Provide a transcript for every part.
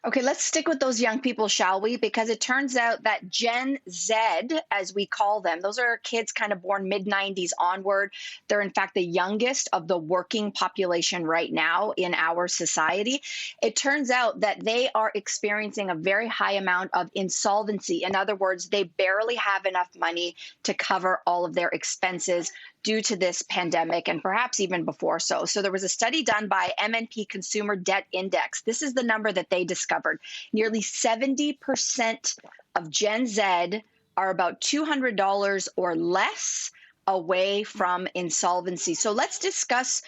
Okay, let's stick with those young people, shall we? Because it turns out that Gen Z, as we call them, those are kids kind of born mid 90s onward. They're, in fact, the youngest of the working population right now in our society. It turns out that they are experiencing a very high amount of insolvency. In other words, they barely have enough money to cover all of their expenses due to this pandemic and perhaps even before so. So there was a study done by MNP Consumer Debt Index. This is the number that they discovered. Nearly 70% of Gen Z are about $200 or less away from insolvency. So let's discuss,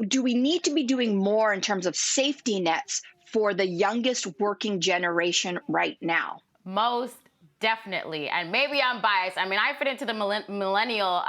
do we need to be doing more in terms of safety nets for the youngest working generation right now? Most definitely. And maybe I'm biased. I mean, I fit into the millennial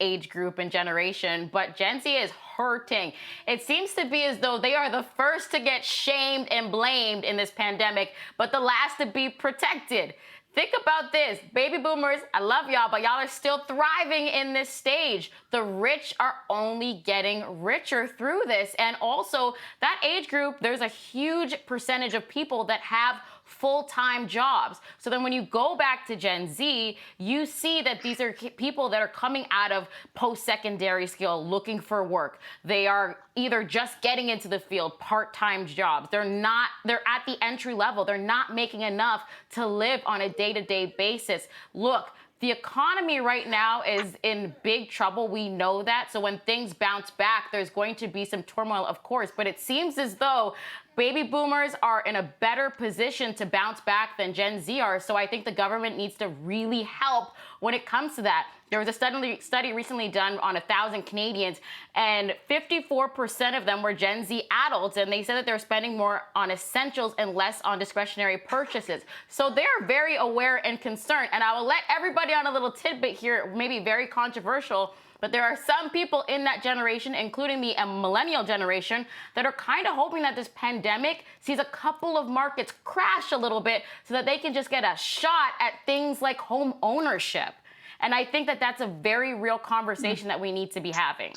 age group and generation, but Gen Z is hurting. It seems to be as though they are the first to get shamed and blamed in this pandemic, but the last to be protected. Think about this. Baby boomers, I love y'all, but y'all are still thriving in this stage. The rich are only getting richer through this. And also, that age group, there's a huge percentage of people that have full-time jobs. So then when you go back to Gen Z, you see that these are people that are coming out of post-secondary skill looking for work. They are either just getting into the field, part-time jobs. They're at the entry level. They're not making enough to live on a day-to-day basis. Look, the economy right now is in big trouble. We know that. So when things bounce back, there's going to be some turmoil, of course. But it seems as though baby boomers are in a better position to bounce back than Gen Z are. So I think the government needs to really help when it comes to that. There was a study recently done on 1,000 Canadians, and 54% of them were Gen Z adults, and they said that they're spending more on essentials and less on discretionary purchases. So they're very aware and concerned. And I will let everybody on a little tidbit here, maybe very controversial, but there are some people in that generation, including the millennial generation, that are kind of hoping that this pandemic sees a couple of markets crash a little bit so that they can just get a shot at things like home ownership. And I think that that's a very real conversation that we need to be having.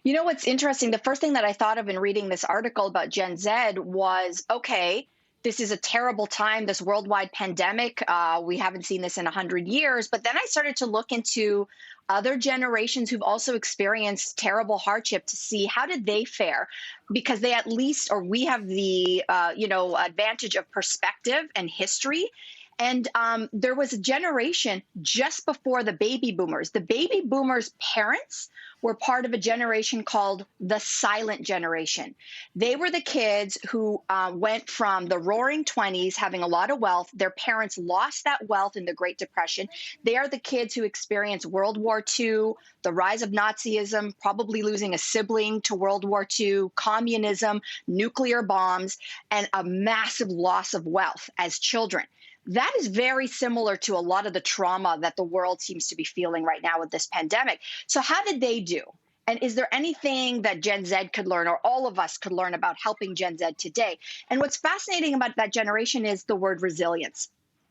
You know what's interesting? The first thing that I thought of in reading this article about Gen Z was, okay, this is a terrible time, this worldwide pandemic. We haven't seen this in 100 years. But then I started to look into other generations who've also experienced terrible hardship to see how did they fare, because they at least, or we have the, advantage of perspective and history. And there was a generation just before the baby boomers. The baby boomers' parents were part of a generation called the silent generation. They were the kids who went from the roaring 20s, having a lot of wealth. Their parents lost that wealth in the Great Depression. They are the kids who experienced World War II, the rise of Nazism, probably losing a sibling to World War II, communism, nuclear bombs, and a massive loss of wealth as children. That is very similar to a lot of the trauma that the world seems to be feeling right now with this pandemic. So how did they do? And is there anything that Gen Z could learn, or all of us could learn, about helping Gen Z today? And what's fascinating about that generation is the word resilience.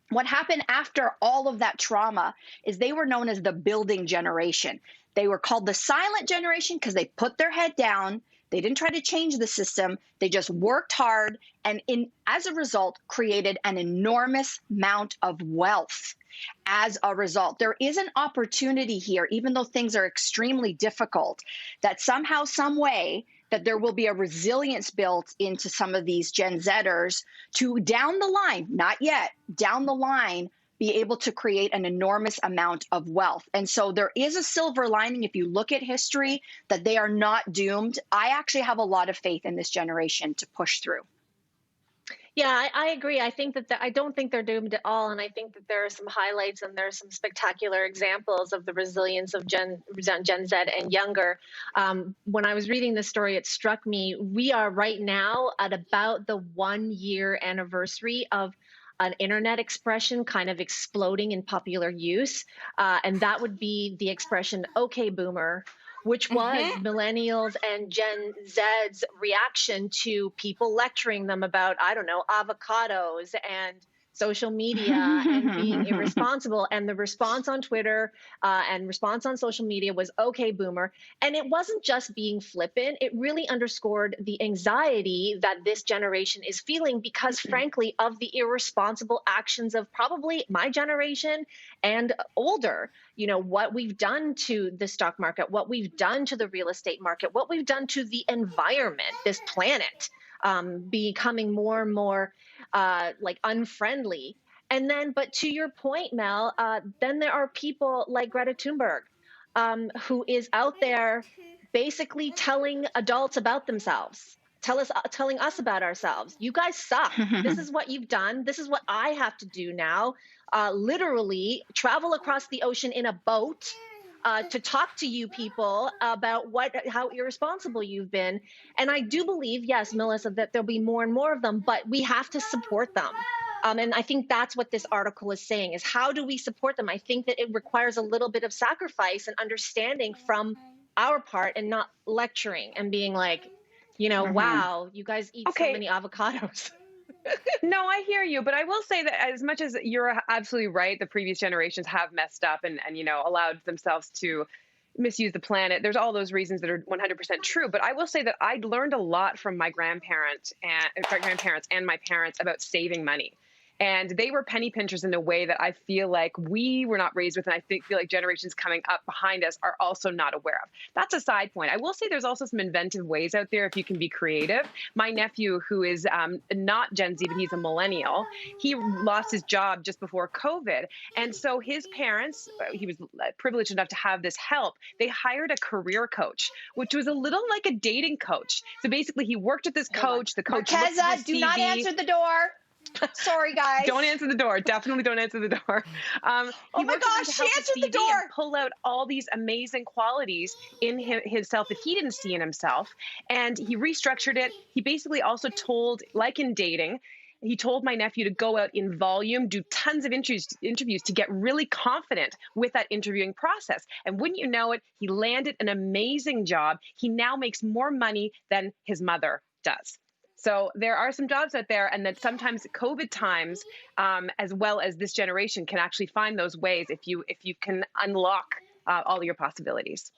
What happened after all of that trauma is they were known as the building generation. They were called the silent generation because they put their head down. They didn't try to change the system. They just worked hard and as a result, created an enormous amount of wealth. As a result, there is an opportunity here, even though things are extremely difficult, that somehow, some way, that there will be a resilience built into some of these Gen Zers to down the line, not yet, down the line, be able to create an enormous amount of wealth. And so there is a silver lining if you look at history, that they are not doomed. I actually have a lot of faith in this generation to push through. Yeah, I agree. I think that I don't think they're doomed at all, and I think that there are some highlights and there are some spectacular examples of the resilience of Gen Z and younger. When I was reading this story, it struck me we are right now at about the 1 year anniversary of an internet expression kind of exploding in popular use, and that would be the expression "Okay, Boomer." Which was millennials and Gen Z's reaction to people lecturing them about, I don't know, avocados and social media and being irresponsible. And the response on Twitter and response on social media was, okay, boomer. And it wasn't just being flippant. It really underscored the anxiety that this generation is feeling because, frankly, of the irresponsible actions of probably my generation and older. You know, what we've done to the stock market, what we've done to the real estate market, what we've done to the environment, this planet, becoming more and more like unfriendly. And then, but to your point, Mel, then there are people like Greta Thunberg, who is out there basically telling adults about themselves, telling us about ourselves. You guys suck. This is what you've done. This is what I have to do now. Literally travel across the ocean in a boat to talk to you people about how irresponsible you've been. And I do believe, yes, Melissa, that there'll be more and more of them, but we have to support them. And I think that's what this article is saying, is how do we support them? I think that it requires a little bit of sacrifice and understanding from our part, and not lecturing and being like, you know, wow, you guys eat so many avocados. No, I hear you. But I will say that as much as you're absolutely right, the previous generations have messed up and you know, allowed themselves to misuse the planet. There's all those reasons that are 100% true. But I will say that I learned a lot from my grandparents and my parents about saving money. And they were penny pinchers in a way that I feel like we were not raised with, and I feel like generations coming up behind us are also not aware of. That's a side point. I will say there's also some inventive ways out there if you can be creative. My nephew, who is not Gen Z, but he's a millennial, he lost his job just before COVID. And so his parents, he was privileged enough to have this help. They hired a career coach, which was a little like a dating coach. So basically he worked with this coach. The coach looked at his do CV. not answer the door. Sorry, guys. Don't answer the door. Definitely don't answer the door. Oh my gosh, she answered the door. And pull out all these amazing qualities in himself that he didn't see in himself. And he restructured it. He basically also told, like in dating, he told my nephew to go out in volume, do tons of interviews to get really confident with that interviewing process. And wouldn't you know it, he landed an amazing job. He now makes more money than his mother does. So there are some jobs out there, and that sometimes COVID times, as well as this generation, can actually find those ways if you can unlock all your possibilities.